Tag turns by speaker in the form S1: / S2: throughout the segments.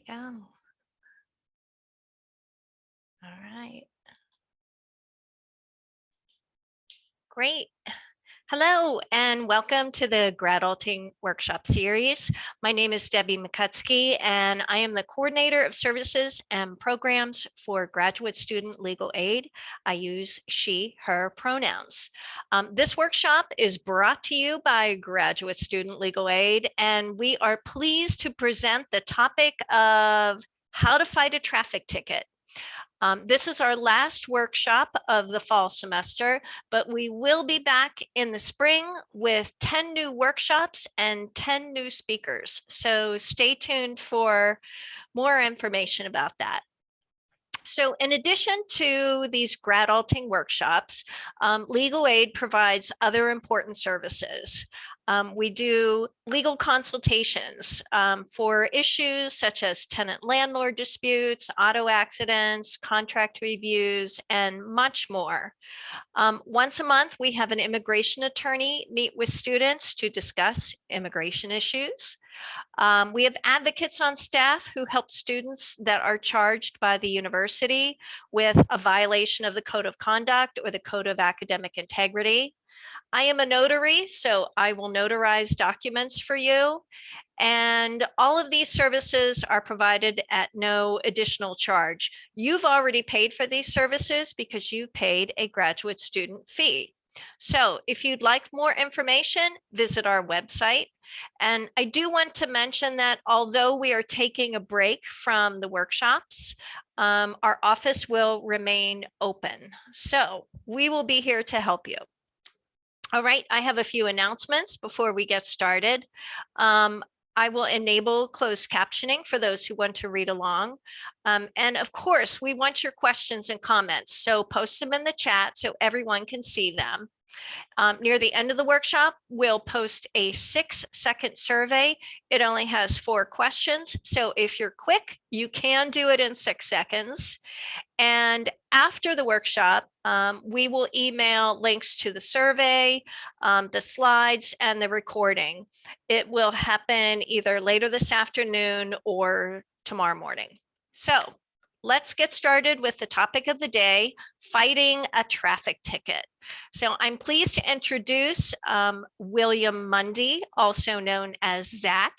S1: go. All right. Great. Hello and welcome to the Gradulting workshop series. My name is Debbie McCutsky and I am the coordinator of services and programs for graduate student legal aid. I use she, her pronouns. This workshop is brought to you by Graduate Student Legal Aid, and we are pleased to present the topic of how to fight a traffic ticket. This is our last workshop of the fall semester, but we will be back in the spring with 10 new workshops and 10 new speakers. So stay tuned for more information about that. So in addition to these Gradulting workshops, Legal Aid provides other important services. We do legal consultations for issues such as tenant-landlord disputes, auto accidents, contract reviews, and much more. Once a month, we have an immigration attorney meet with students to discuss immigration issues. We have advocates on staff who help students that are charged by the university with a violation of the code of conduct or the code of academic integrity. I am a notary, so I will notarize documents for you. And all of these services are provided at no additional charge. You've already paid for these services because you paid a graduate student fee. So if you'd like more information, visit our website. And I do want to mention that although we are taking a break from the workshops, our office will remain open. So we will be here to help you. All right, I have a few announcements before we get started. I will enable closed captioning for those who want to read along. And of course, we want your questions and comments, so post them in the chat so everyone can see them. Near the end of the workshop, we'll post a 6-second survey. It only has 4 questions, so if you're quick, you can do it in 6 seconds. And after the workshop, we will email links to the survey, the slides, and the recording. It will happen either later this afternoon or tomorrow morning. So let's get started with the topic of the day, fighting a traffic ticket. So I'm pleased to introduce William Mundy, also known as Zach.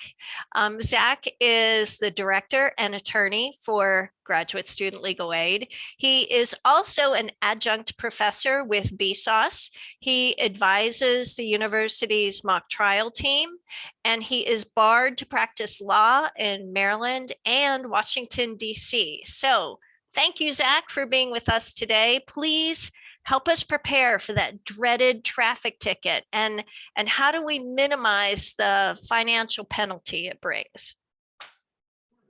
S1: Zach is the director and attorney for Graduate Student Legal Aid. He is also an adjunct professor with BSOS. He advises the university's mock trial team, and he is barred to practice law in Maryland and Washington, D.C. So thank you, Zach, for being with us today. Please help us prepare for that dreaded traffic ticket, and how do we minimize the financial penalty it brings?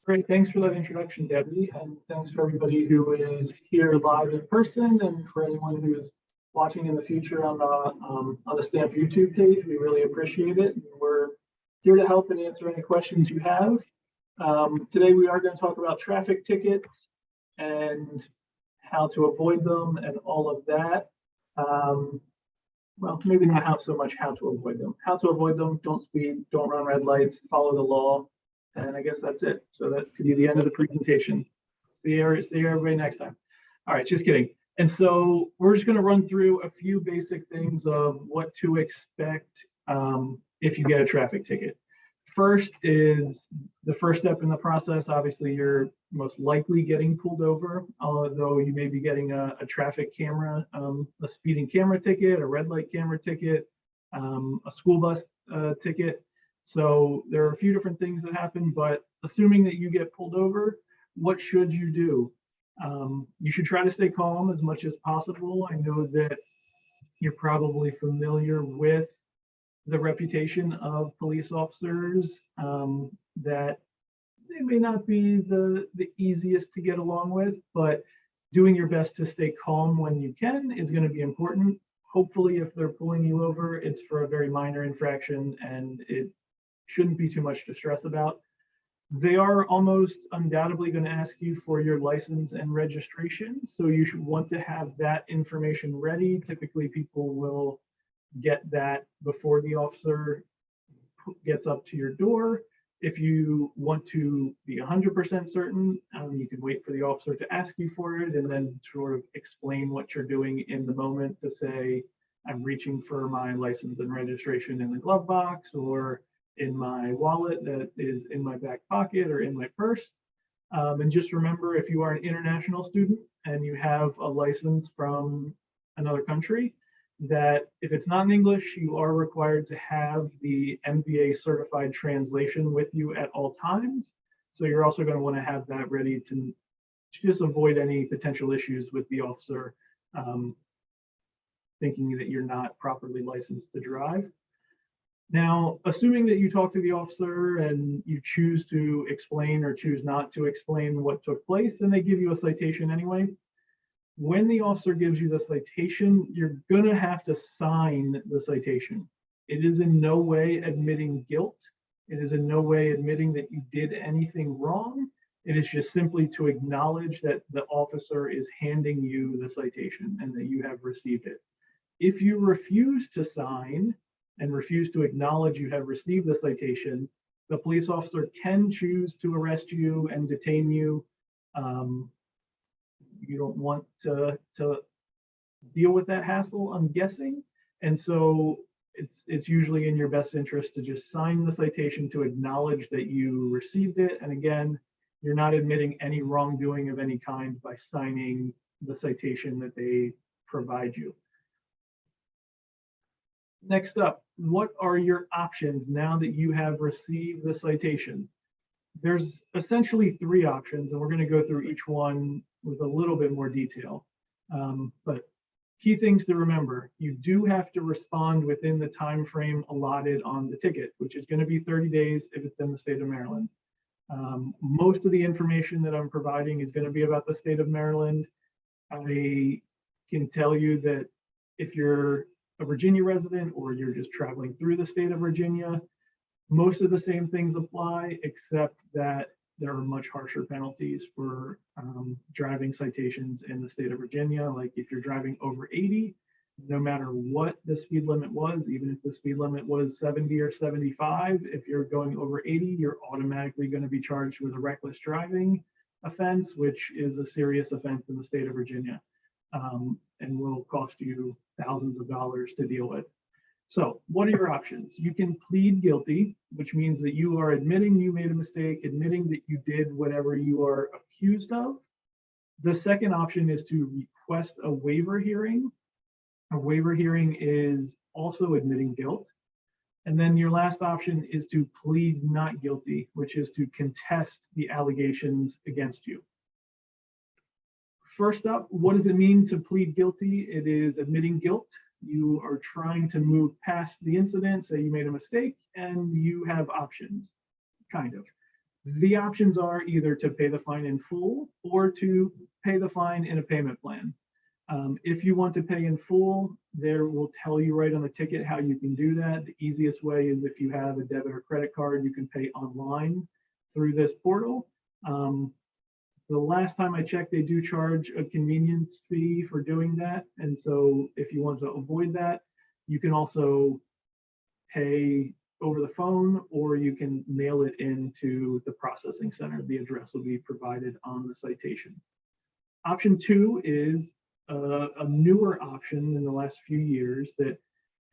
S2: Great, thanks for that introduction, Debbie, and thanks for everybody who is here live in person, and for anyone who is watching in the future on the Stamp YouTube page. We really appreciate it. We're here to help and answer any questions you have. Today we are going to talk about traffic tickets and how to avoid them and all of that. Well, maybe not so much how to avoid them. How to avoid them: don't speed, don't run red lights, follow the law. And I guess that's it. So that could be the end of the presentation. See everybody next time. All right, just kidding. And so we're just going to run through a few basic things of what to expect if you get a traffic ticket. First is the first step in the process. Obviously, you're most likely getting pulled over, although you may be getting a traffic camera, a speeding camera ticket, a red light camera ticket, a school bus ticket. So there are a few different things that happen, but assuming that you get pulled over, what should you do? You should try to stay calm as much as possible. I know that you're probably familiar with the reputation of police officers, that they may not be the easiest to get along with, but doing your best to stay calm when you can is going to be important. Hopefully, if they're pulling you over, it's for a very minor infraction and it shouldn't be too much to stress about. They are almost undoubtedly going to ask you for your license and registration, so you should want to have that information ready. Typically, people will get that before the officer gets up to your door. If you want to be 100% certain, you can wait for the officer to ask you for it and then sort of explain what you're doing in the moment to say, I'm reaching for my license and registration in the glove box or in my wallet that is in my back pocket or in my purse. And just remember, if you are an international student and you have a license from another country, that if it's not in English, you are required to have the MBA certified translation with you at all times. So you're also going to want to have that ready to just avoid any potential issues with the officer thinking that you're not properly licensed to drive. Now, assuming that you talk to the officer and you choose to explain or choose not to explain what took place, then they give you a citation anyway. When the officer gives you the citation, you're going to have to sign the citation. It is in no way admitting guilt. It is in no way admitting that you did anything wrong. It is just simply to acknowledge that the officer is handing you the citation and that you have received it. If you refuse to sign and refuse to acknowledge you have received the citation, the police officer can choose to arrest you and detain you. You don't want to deal with that hassle, I'm guessing. And so it's usually in your best interest to just sign the citation to acknowledge that you received it. And again, you're not admitting any wrongdoing of any kind by signing the citation that they provide you. Next up, what are your options now that you have received the citation? There's essentially 3 options, and we're going to go through each one with a little bit more detail. But key things to remember, you do have to respond within the time frame allotted on the ticket, which is going to be 30 days if it's in the state of Maryland. Most of the information that I'm providing is going to be about the state of Maryland. I can tell you that if you're a Virginia resident or you're just traveling through the state of Virginia, most of the same things apply, except that there are much harsher penalties for driving citations in the state of Virginia. Like if you're driving over 80, no matter what the speed limit was, even if the speed limit was 70 or 75, if you're going over 80, you're automatically going to be charged with a reckless driving offense, which is a serious offense in the state of Virginia, and will cost you thousands of dollars to deal with. So what are your options? You can plead guilty, which means that you are admitting you made a mistake, admitting that you did whatever you are accused of. The second option is to request a waiver hearing. A waiver hearing is also admitting guilt. And then your last option is to plead not guilty, which is to contest the allegations against you. First up, what does it mean to plead guilty? It is admitting guilt. You are trying to move past the incident, say you made a mistake, and you have options, kind of. The options are either to pay the fine in full or to pay the fine in a payment plan. If you want to pay in full, there will tell you right on the ticket how you can do that. The easiest way is if you have a debit or credit card, you can pay online through this portal. The last time I checked, they do charge a convenience fee for doing that. And so if you want to avoid that, you can also pay over the phone, or you can mail it into the processing center. The address will be provided on the citation. Option 2 is a newer option in the last few years, that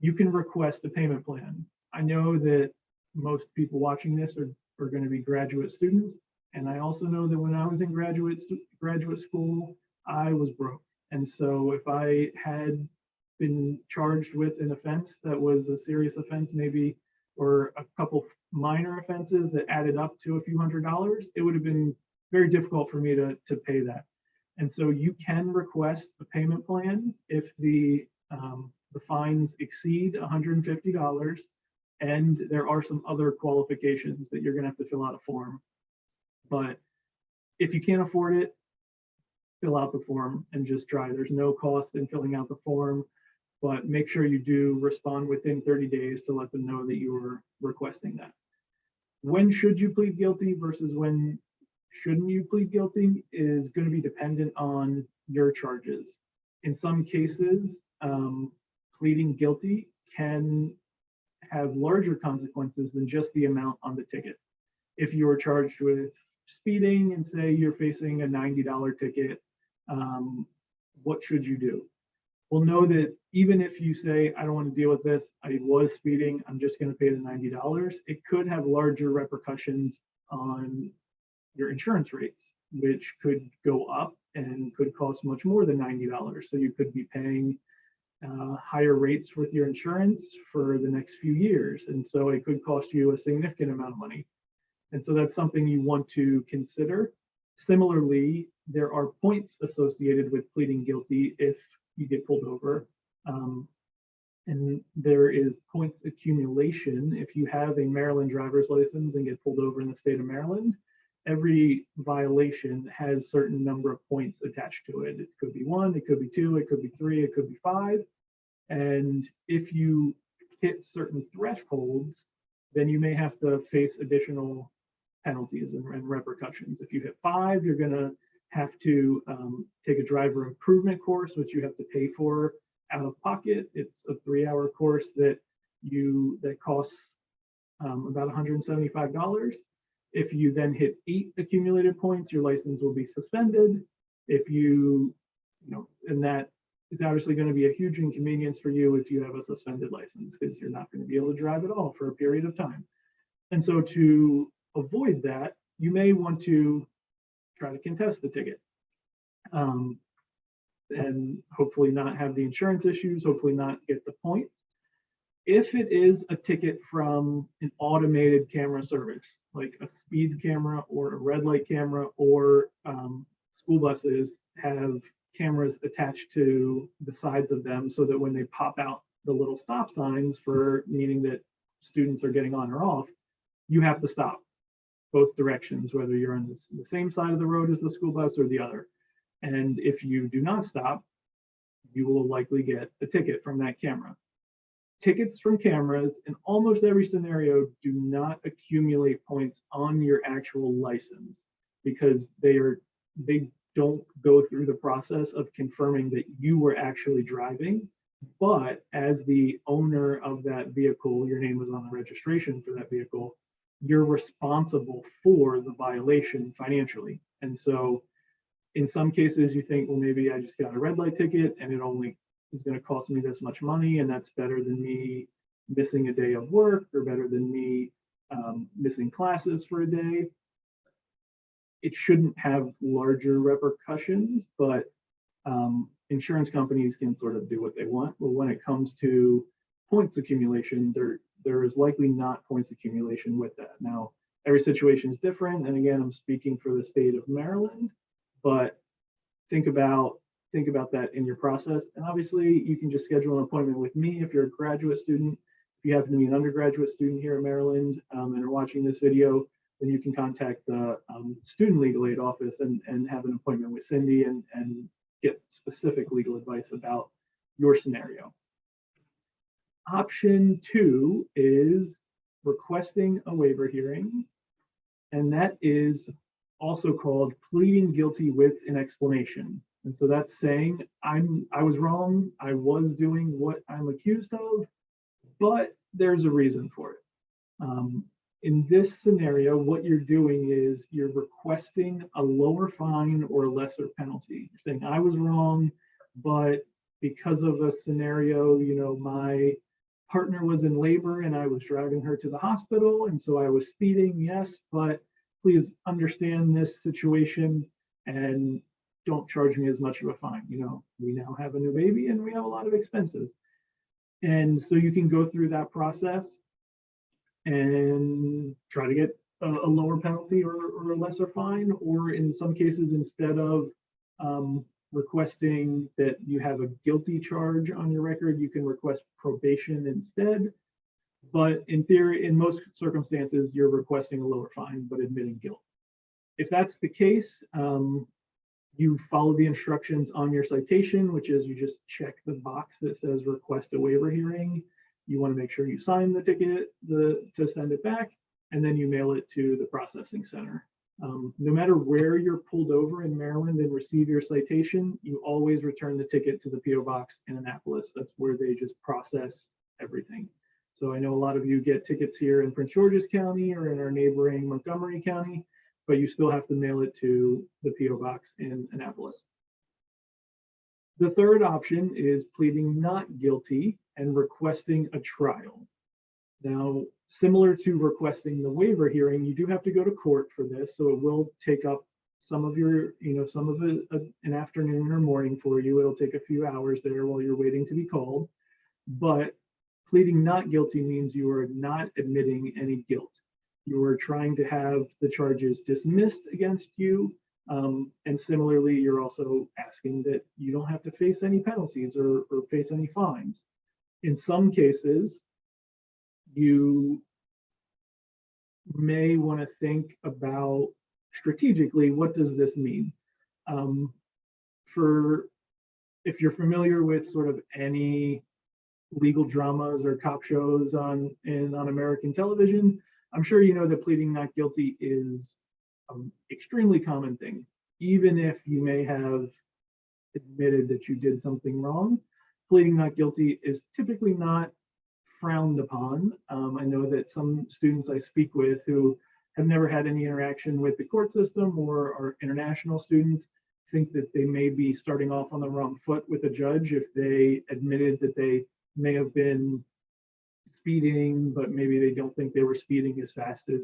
S2: you can request a payment plan. I know that most people watching this are going to be graduate students. And I also know that when I was in graduate school, I was broke. And so if I had been charged with an offense that was a serious offense, maybe, or a couple minor offenses that added up to a few $100s, it would have been very difficult for me to pay that. And so you can request a payment plan if the fines exceed $150, and there are some other qualifications that you're going to have to fill out a form. But if you can't afford it, fill out the form and just try. There's no cost in filling out the form, but make sure you do respond within 30 days to let them know that you were requesting that. When should you plead guilty versus when shouldn't you plead guilty is going to be dependent on your charges. In some cases, pleading guilty can have larger consequences than just the amount on the ticket. if you were charged with speeding and say you're facing a $90 ticket, what should you do? Well, know that even if you say, I don't want to deal with this, I was speeding, I'm just going to pay the $90, it could have larger repercussions on your insurance rates, which could go up and could cost much more than $90. So you could be paying higher rates with your insurance for the next few years. And so it could cost you a significant amount of money. And so that's something you want to consider. Similarly, there are points associated with pleading guilty if you get pulled over. And there is points accumulation. If you have a Maryland driver's license and get pulled over in the state of Maryland, every violation has a certain number of points attached to it. It could be 1, it could be 2, it could be 3, it could be 5. And if you hit certain thresholds, then you may have to face additional penalties and repercussions. If you hit 5, you're going to have to take a driver improvement course, which you have to pay for out of pocket. It's a 3-hour course that costs about $175. If you then hit 8 accumulated points, your license will be suspended. If and that is obviously going to be a huge inconvenience for you if you have a suspended license, because you're not going to be able to drive at all for a period of time. And so to avoid that, you may want to try to contest the ticket. And hopefully not have the insurance issues, hopefully not get the points. If it is a ticket from an automated camera service, like a speed camera or a red light camera, or school buses have cameras attached to the sides of them so that when they pop out the little stop signs for meaning that students are getting on or off, you have to stop both directions, whether you're on the same side of the road as the school bus or the other. And if you do not stop, you will likely get a ticket from that camera. Tickets from cameras in almost every scenario do not accumulate points on your actual license, because they don't go through the process of confirming that you were actually driving. But as the owner of that vehicle, your name was on the registration for that vehicle, you're responsible for the violation financially. And so in some cases you think, well, maybe I just got a red light ticket and it only is going to cost me this much money, and that's better than me missing a day of work, or better than me missing classes for a day. It shouldn't have larger repercussions, but insurance companies can sort of do what they want. But when it comes to points accumulation, there is likely not points accumulation with that. Now, every situation is different, and again, I'm speaking for the state of Maryland, but think about that in your process. And obviously, you can just schedule an appointment with me if you're a graduate student. If you happen to be an undergraduate student here in Maryland and are watching this video, then you can contact the student legal aid office and have an appointment with Cindy and get specific legal advice about your scenario. Option 2 is requesting a waiver hearing, and that is also called pleading guilty with an explanation. And so that's saying I was wrong, I was doing what I'm accused of, but there's a reason for it. In this scenario, what you're doing is you're requesting a lower fine or a lesser penalty. You're saying I was wrong, but because of a scenario, my partner was in labor and I was driving her to the hospital, and so I was speeding, yes, but please understand this situation and don't charge me as much of a fine. We now have a new baby and we have a lot of expenses. And so you can go through that process and try to get a lower penalty or a lesser fine, or in some cases, instead of requesting that you have a guilty charge on your record, you can request probation instead. But in theory, in most circumstances, you're requesting a lower fine, but admitting guilt. If that's the case, you follow the instructions on your citation, which is you just check the box that says request a waiver hearing. You want to make sure you sign the ticket to send it back, and then you mail it to the processing center. No matter where you're pulled over in Maryland and receive your citation, you always return the ticket to the PO box in Annapolis. That's where they just process everything. So I know a lot of you get tickets here in Prince George's County or in our neighboring Montgomery County, but you still have to mail it to the PO box in Annapolis. The third option is pleading not guilty and requesting a trial. Now, similar to requesting the waiver hearing, you do have to go to court for this, so it will take up some of your, some of an afternoon or morning for you. It'll take a few hours there while you're waiting to be called. But pleading not guilty means you are not admitting any guilt. You are trying to have the charges dismissed against you. And similarly, you're also asking that you don't have to face any penalties or face any fines. In some cases, you may want to think about strategically, what does this mean? If you're familiar with sort of any legal dramas or cop shows on American television, I'm sure you know that pleading not guilty is an extremely common thing. Even if you may have admitted that you did something wrong, pleading not guilty is typically not frowned upon. I know that some students I speak with who have never had any interaction with the court system or are international students think that they may be starting off on the wrong foot with a judge if they admitted that they may have been speeding, but maybe they don't think they were speeding as fast as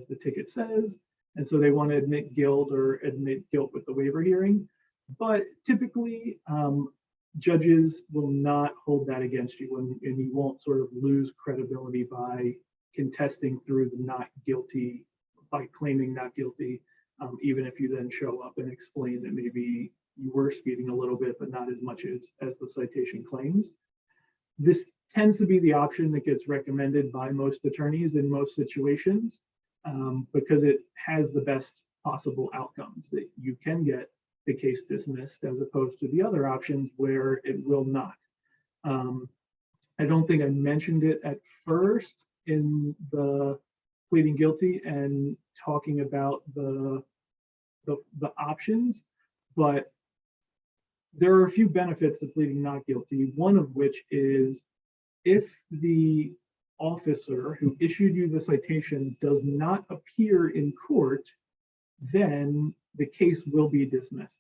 S2: the ticket says. And so they want to admit guilt or admit guilt with the waiver hearing. But typically, judges will not hold that against you, and you won't sort of lose credibility by contesting through the not guilty, by claiming not guilty, even if you then show up and explain that maybe you were speeding a little bit, but not as much as the citation claims. This tends to be the option that gets recommended by most attorneys in most situations, because it has the best possible outcomes, that you can get the case dismissed as opposed to the other options where it will not. I don't think I mentioned it at first in the pleading guilty and talking about the options, but there are a few benefits to pleading not guilty, one of which is if the officer who issued you the citation does not appear in court, then the case will be dismissed.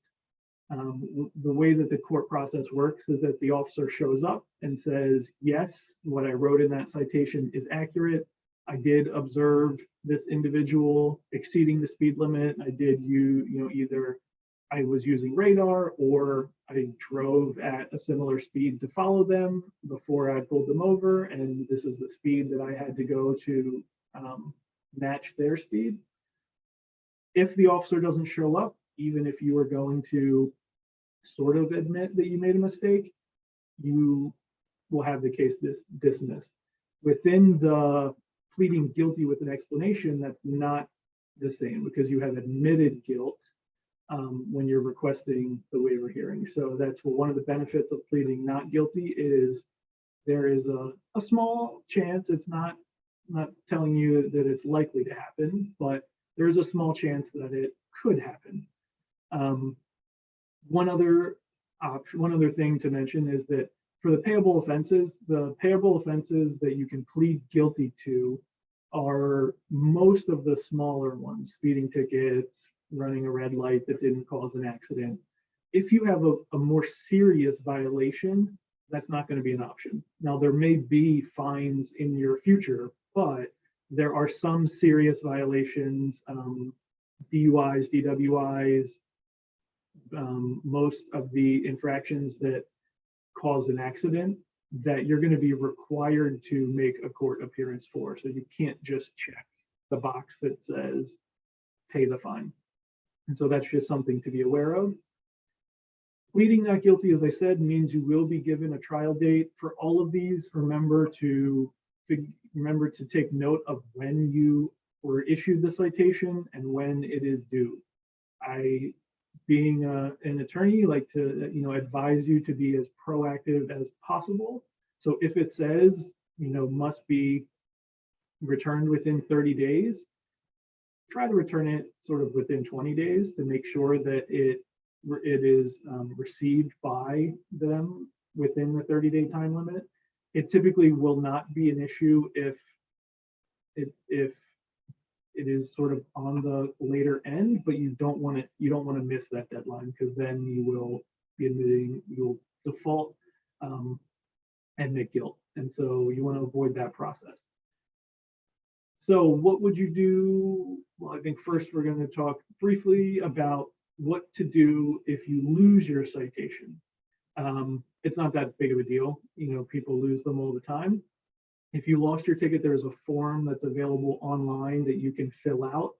S2: The way that the court process works is that the officer shows up and says, yes, what I wrote in that citation is accurate. I did observe this individual exceeding the speed limit. I did either I was using radar or I drove at a similar speed to follow them before I pulled them over. And this is the speed that I had to go to match their speed. If the officer doesn't show up, even if you are going to sort of admit that you made a mistake, you will have the case dismissed. Within the pleading guilty with an explanation, that's not the same because you have admitted guilt when you're requesting the waiver hearing. So that's one of the benefits of pleading not guilty is there is a small chance, it's not telling you that it's likely to happen, but there's a small chance that it could happen. One other thing to mention is that for the payable offenses that you can plead guilty to are most of the smaller ones, speeding tickets, running a red light that didn't cause an accident. If you have a more serious violation, that's not going to be an option. Now, there may be fines in your future, but there are some serious violations, DUIs, DWIs, most of the infractions that cause an accident that you're going to be required to make a court appearance for. So you can't just check the box that says pay the fine. And so that's just something to be aware of. Pleading not guilty, as I said, means you will be given a trial date for all of these. Remember to take note of when you were issued the citation and when it is due. I, being an attorney, like to advise you to be as proactive as possible. So if it says must be returned within 30 days, try to return it sort of within 20 days to make sure that it is received by them within the 30-day time limit. It typically will not be an issue if it is sort of on the later end, but you don't want to miss that deadline, because then you will be admitting, you'll default and admit guilt. And so you want to avoid that process. So what would you do? Well, I think first we're going to talk briefly about what to do if you lose your citation. It's not that big of a deal. People lose them all the time. If you lost your ticket, there's a form that's available online that you can fill out,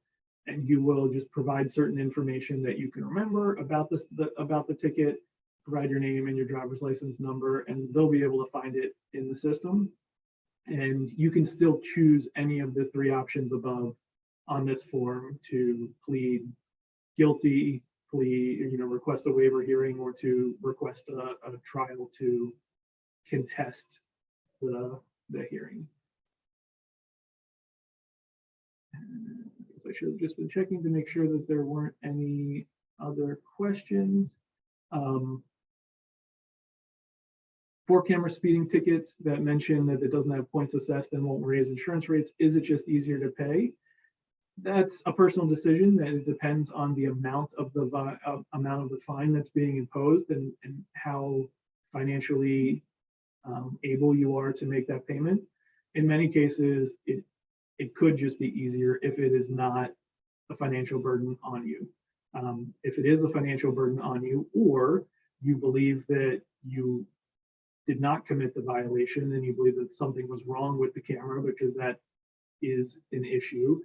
S2: and you will just provide certain information that you can remember about the ticket, provide your name and your driver's license number, and they'll be able to find it in the system. And you can still choose any of the three options above on this form to plead guilty, request a waiver hearing, or to request a trial to contest the hearing. And I should have just been checking to make sure that there weren't any other questions. 4-camera speeding tickets that mention that it doesn't have points assessed and won't raise insurance rates. Is it just easier to pay? That's a personal decision, that it depends on the amount of the fine that's being imposed and how financially able you are to make that payment. In many cases, it could just be easier if it is not a financial burden on you. If it is a financial burden on you, or you believe that you did not commit the violation and you believe that something was wrong with the camera, because that is an issue,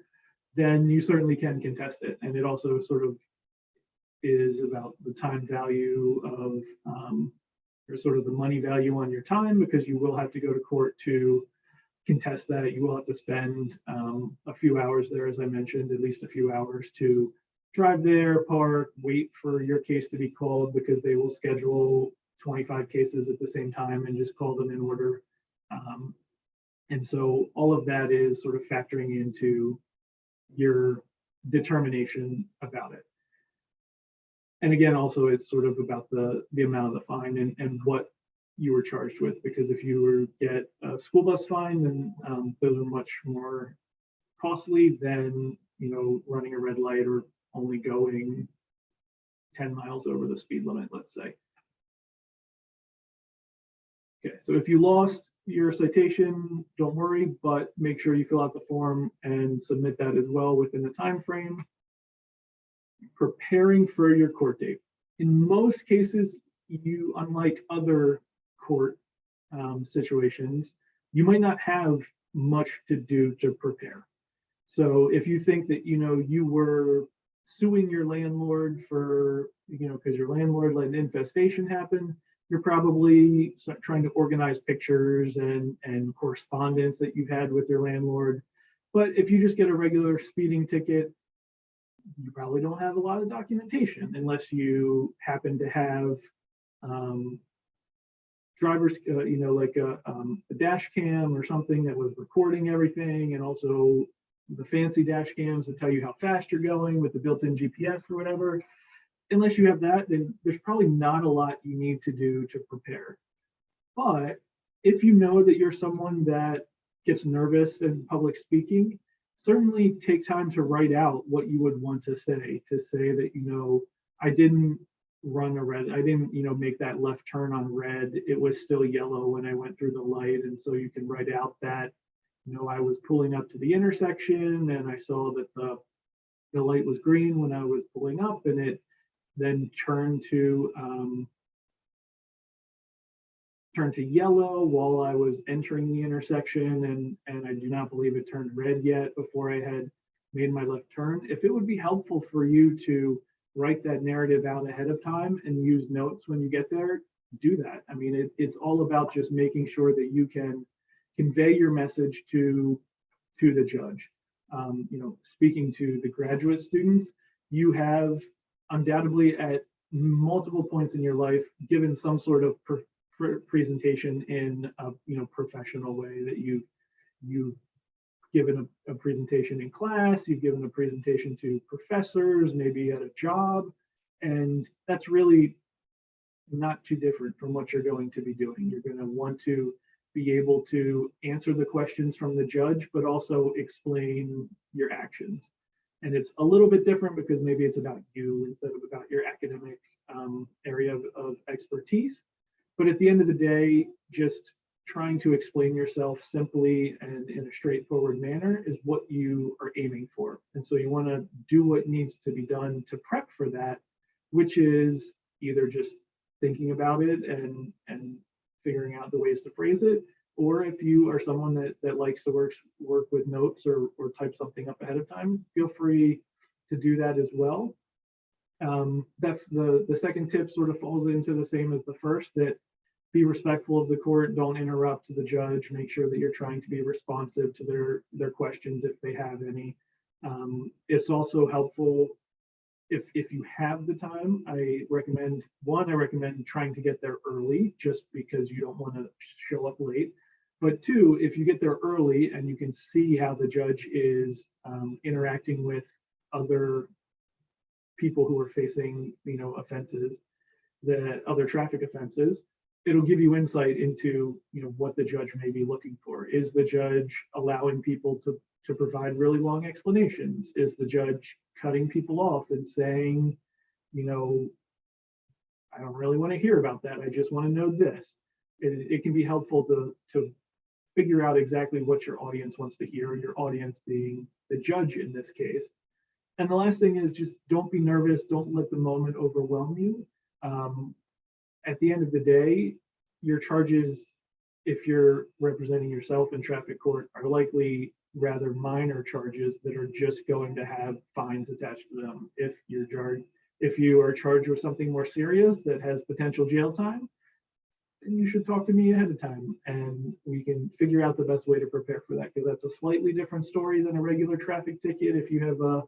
S2: then you certainly can contest it. And it also sort of is about the time value of, or sort of the money value on your time, because you will have to go to court to contest that. You will have to spend a few hours there, as I mentioned, at least a few hours to drive there, park, wait for your case to be called, because they will schedule 25 cases at the same time and just call them in order. And so all of that is sort of factoring into your determination about it. And again, also it's sort of about the amount of the fine and what you were charged with, because if you get a school bus fine, then those are much more costly than running a red light or only going 10 miles over the speed limit, let's say. Okay, so if you lost your citation, don't worry, but make sure you fill out the form and submit that as well within the time frame. Preparing for your court date. In most cases, unlike other court situations, you might not have much to do to prepare. So if you think that you were suing your landlord for because your landlord let an infestation happen, you're probably trying to organize pictures and correspondence that you've had with your landlord. But if you just get a regular speeding ticket, you probably don't have a lot of documentation, unless you happen to have drivers, like a dash cam or something that was recording everything, and also the fancy dash cams that tell you how fast you're going with the built-in GPS or whatever. Unless you have that, then there's probably not a lot you need to do to prepare. But if you know that you're someone that gets nervous in public speaking, certainly take time to write out what you would want to say that, I didn't run a red, I didn't, make that left turn on red. It was still yellow when I went through the light. And so you can write out that, I was pulling up to the intersection and I saw that the light was green when I was pulling up, and it then turned to yellow while I was entering the intersection, and I do not believe it turned red yet before I had made my left turn. If it would be helpful for you to write that narrative out ahead of time and use notes when you get there, do that. I mean, it's all about just making sure that you can convey your message to the judge. Speaking to the graduate students, you have undoubtedly at multiple points in your life given some sort of presentation in a professional way, that you've given a presentation in class, you've given a presentation to professors, maybe at a job, and that's really not too different from what you're going to be doing. You're going to want to be able to answer the questions from the judge, but also explain your actions. And it's a little bit different because maybe it's about you instead of about your academic area of expertise. But at the end of the day, just trying to explain yourself simply and in a straightforward manner is what you are aiming for. And so you want to do what needs to be done to prep for that, which is either just thinking about it and figuring out the ways to phrase it, or if you are someone that likes to work with notes or type something up ahead of time, feel free to do that as well. That's the second tip sort of falls into the same as the first, that be respectful of the court, don't interrupt the judge, make sure that you're trying to be responsive to their questions if they have any. It's also helpful if you have the time. I recommend trying to get there early, just because you don't want to show up late. But two, if you get there early and you can see how the judge is interacting with other people who are facing, offenses, the other traffic offenses, it'll give you insight into, what the judge may be looking for. Is the judge allowing people to provide really long explanations? Is the judge cutting people off and saying, I don't really want to hear about that, I just want to know this? It can be helpful to figure out exactly what your audience wants to hear, your audience being the judge in this case. And the last thing is just don't be nervous. Don't let the moment overwhelm you. At the end of the day, your charges, if you're representing yourself in traffic court, are likely rather minor charges that are just going to have fines attached to them. If you are charged with something more serious that has potential jail time, then you should talk to me ahead of time and we can figure out the best way to prepare for that, because that's a slightly different story than a regular traffic ticket. If you have a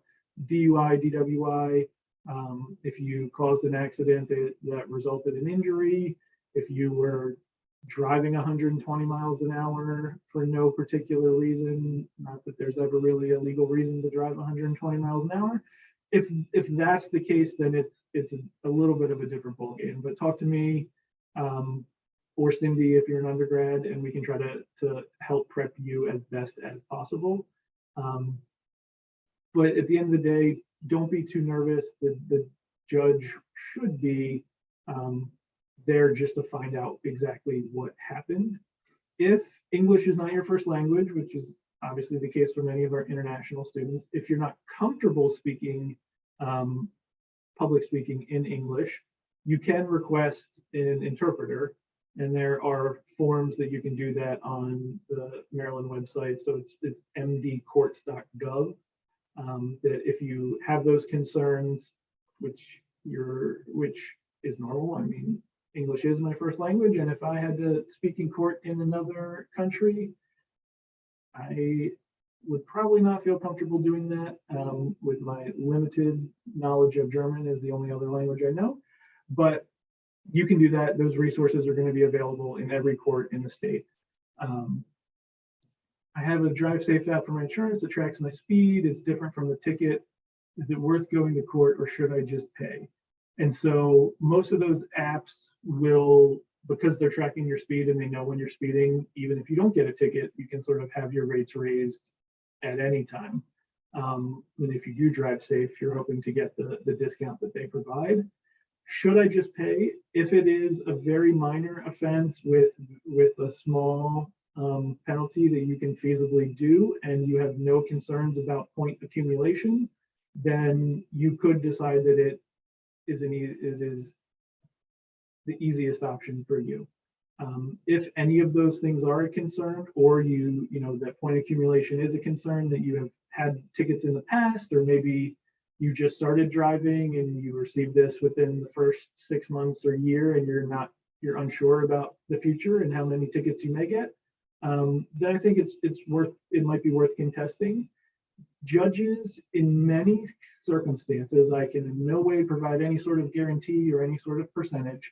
S2: DUI, DWI, if you caused an accident that resulted in injury, if you were driving 120 miles an hour for no particular reason, not that there's ever really a legal reason to drive 120 miles an hour. If that's the case, then it's a little bit of a different ballgame. But talk to me or Cindy if you're an undergrad, and we can try to help prep you as best as possible. But at the end of the day, don't be too nervous. The judge should be there just to find out exactly what happened. If English is not your first language, which is obviously the case for many of our international students, if you're not comfortable speaking, public speaking in English, you can request an interpreter, and there are forms that you can do that on the Maryland website. So it's mdcourts.gov. That if you have those concerns, which is normal. I mean, English is my first language, and if I had to speak in court in another country, I would probably not feel comfortable doing that with my limited knowledge of German is the only other language I know. But you can do that. Those resources are going to be available in every court in the state. I have a drive safe app for my insurance that tracks my speed. It's different from the ticket. Is it worth going to court or should I just pay? And so most of those apps will, because they're tracking your speed and they know when you're speeding, even if you don't get a ticket, you can sort of have your rates raised at any time. And if you do drive safe, you're hoping to get the discount that they provide. Should I just pay? If it is a very minor offense with a small penalty that you can feasibly do and you have no concerns about point accumulation, then you could decide that it is the easiest option for you. If any of those things are a concern, or that point accumulation is a concern, that you have had tickets in the past, or maybe you just started driving and you received this within the first 6 months or year and you're unsure about the future and how many tickets you may get, then I think it might be worth contesting. Judges, in many circumstances, I can in no way provide any sort of guarantee or any sort of percentage.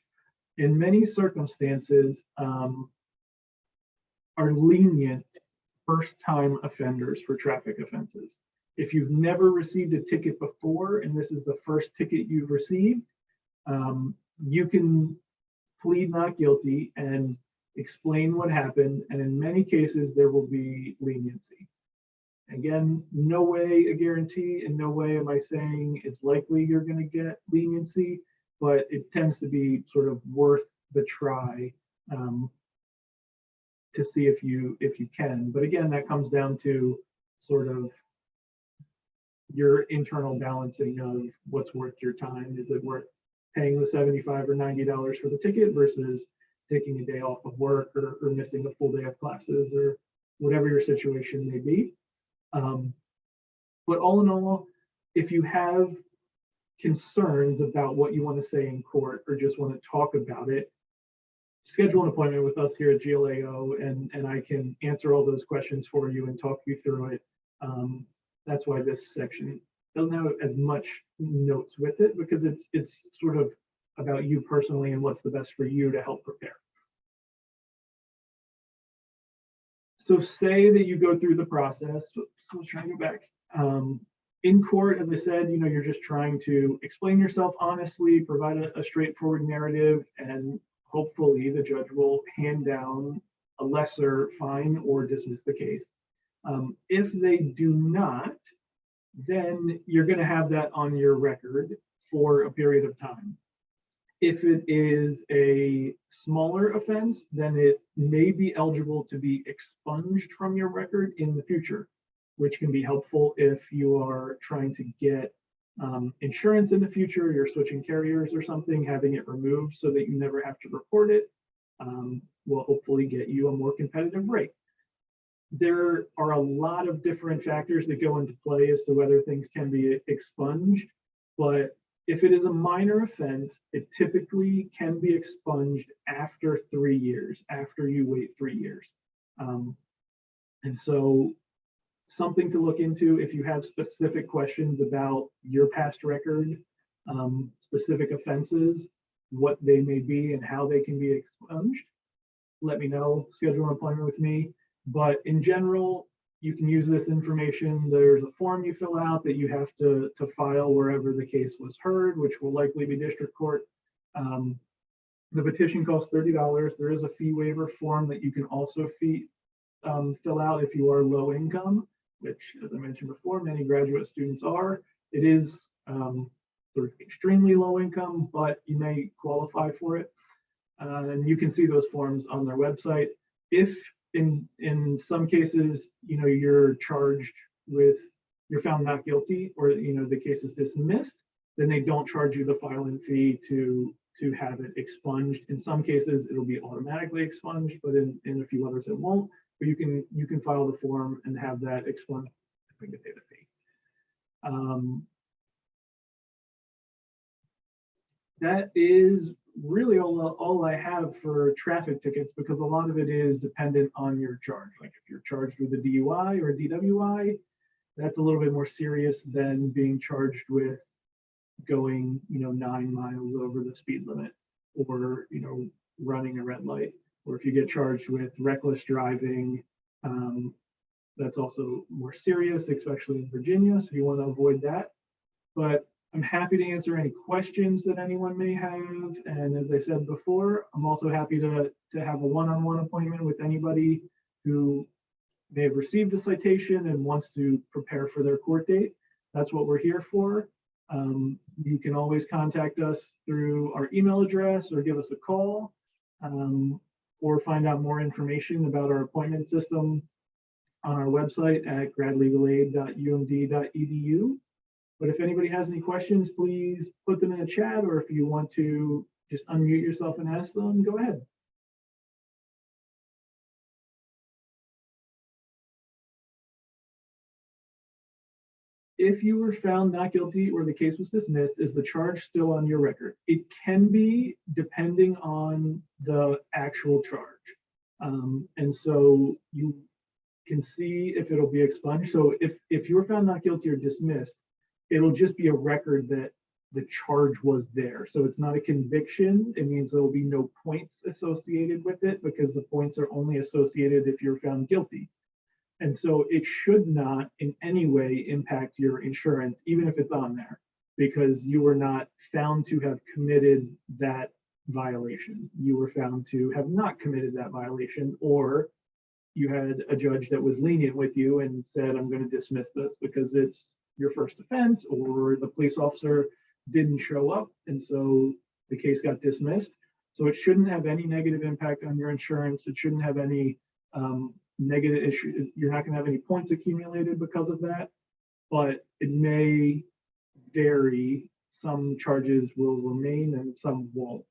S2: In many circumstances, are lenient first-time offenders for traffic offenses. If you've never received a ticket before and this is the first ticket you've received, you can plead not guilty and explain what happened, and in many cases, there will be leniency. Again, no way a guarantee, and no way am I saying it's likely you're going to get leniency, but it tends to be sort of worth the try to see if you can. But again, that comes down to sort of your internal balancing of what's worth your time. Is it worth paying the $75 or $90 for the ticket versus taking a day off of work or missing a full day of classes or whatever your situation may be? But all in all, if you have concerns about what you want to say in court or just want to talk about it, schedule an appointment with us here at GLAO, and I can answer all those questions for you and talk you through it. That's why this section doesn't have as much notes with it, because it's sort of about you personally and what's the best for you to help prepare. So say that you go through the process. So let's try and go back. In court, as I said, you're just trying to explain yourself honestly, provide a straightforward narrative, and hopefully the judge will hand down a lesser fine or dismiss the case. If they do not, then you're going to have that on your record for a period of time. If it is a smaller offense, then it may be eligible to be expunged from your record in the future, which can be helpful if you are trying to get insurance in the future, you're switching carriers or something. Having it removed so that you never have to report it will hopefully get you a more competitive rate. There are a lot of different factors that go into play as to whether things can be expunged, but if it is a minor offense, it typically can be expunged after 3 years, after you wait 3 years. And so something to look into if you have specific questions about your past record, specific offenses, what they may be and how they can be expunged. Let me know, schedule an appointment with me. But in general, you can use this information. There's a form you fill out that you have to file wherever the case was heard, which will likely be district court. The petition costs $30. There is a fee waiver form that you can also fill out if you are low income, which, as I mentioned before, many graduate students are. It is sort of extremely low income, but you may qualify for it. And you can see those forms on their website. If in some cases, you're charged with, you're found not guilty, or the case is dismissed, then they don't charge you the filing fee to have it expunged. In some cases, it'll be automatically expunged, but in a few others it won't. But you can file the form and have that expunged if we get the fee. That is really all I have for traffic tickets, because a lot of it is dependent on your charge. Like if you're charged with a DUI or a DWI, that's a little bit more serious than being charged with going 9 miles over the speed limit, or running a red light. Or if you get charged with reckless driving, that's also more serious, especially in Virginia, so you want to avoid that. But I'm happy to answer any questions that anyone may have. And as I said before, I'm also happy to have a one-on-one appointment with anybody who may have received a citation and wants to prepare for their court date. That's what we're here for. You can always contact us through our email address or give us a call, or find out more information about our appointment system on our website at gradlegalaid.umd.edu. But if anybody has any questions, please put them in a chat, or if you want to just unmute yourself and ask them, go ahead. If you were found not guilty or the case was dismissed, is the charge still on your record? It can be, depending on the actual charge. And so you can see if it'll be expunged. So if you were found not guilty or dismissed, it'll just be a record that the charge was there. So it's not a conviction. It means there will be no points associated with it, because the points are only associated if you're found guilty. And so it should not in any way impact your insurance, even if it's on there, because you were not found to have committed that violation. You were found to have not committed that violation, or you had a judge that was lenient with you and said, I'm going to dismiss this because it's your first offense, or the police officer didn't show up, and so the case got dismissed. So it shouldn't have any negative impact on your insurance. It shouldn't have any negative issue. You're not going to have any points accumulated because of that, but it may vary. Some charges will remain and some won't.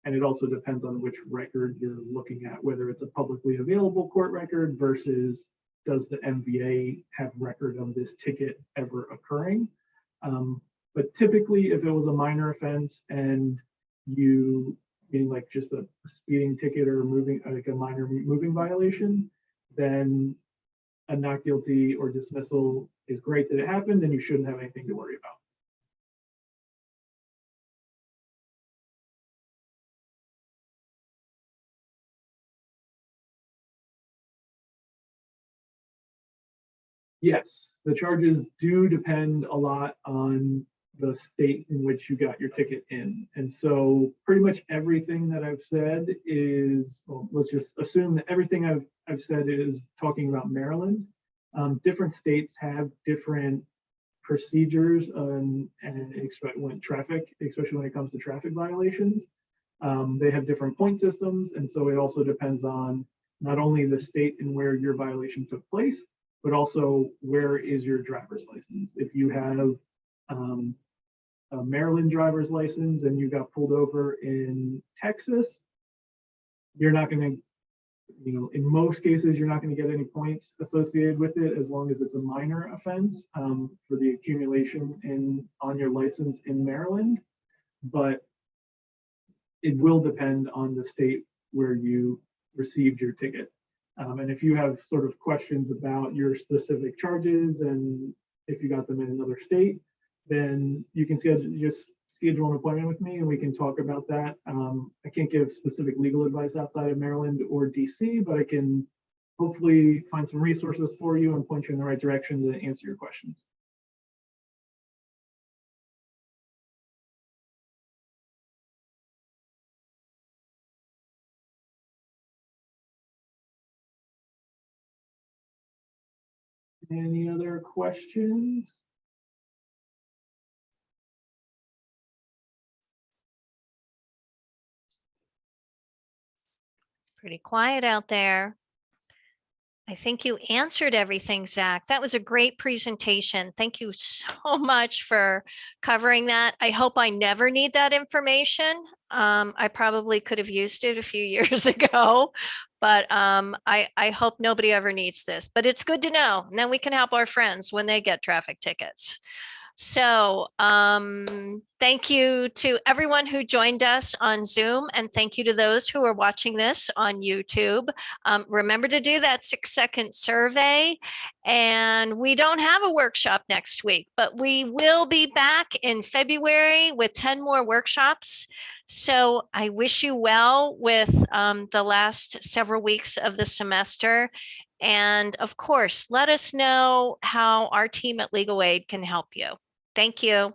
S2: And it also depends on which record you're looking at, whether it's a publicly available court record versus does the MVA have record of this ticket ever occurring. But typically, if it was a minor offense and you being like just a speeding ticket or moving, like a minor moving violation, then a not guilty or dismissal is great that it happened, and you shouldn't have anything to worry about. Yes, the charges do depend a lot on the state in which you got your ticket in. And so pretty much everything that I've said is, well, let's just assume that everything I've said is talking about Maryland. Different states have different procedures and when traffic, especially when it comes to traffic violations. They have different point systems. And so it also depends on not only the state in where your violation took place, but also where is your driver's license. If you have a Maryland driver's license and you got pulled over in Texas, you're not going to, in most cases, you're not going to get any points associated with it as long as it's a minor offense for the accumulation on your license in Maryland. But it will depend on the state where you received your ticket. And if you have sort of questions about your specific charges and if you got them in another state, then you can just schedule an appointment with me and we can talk about that. I can't give specific legal advice outside of Maryland or DC, but I can hopefully find some resources for you and point you in the right direction to answer your questions. Any other questions?
S1: It's pretty quiet out there. I think you answered everything, Zach. That was a great presentation. Thank you so much for covering that. I hope I never need that information. I probably could have used it a few years ago, but I hope nobody ever needs this. But it's good to know. And then we can help our friends when they get traffic tickets. So thank you to everyone who joined us on Zoom, and thank you to those who are watching this on YouTube. Remember to do that 6-second survey. And we don't have a workshop next week, but we will be back in February with 10 more workshops. So I wish you well with the last several weeks of the semester. And of course, let us know how our team at Legal Aid can help you. Thank you.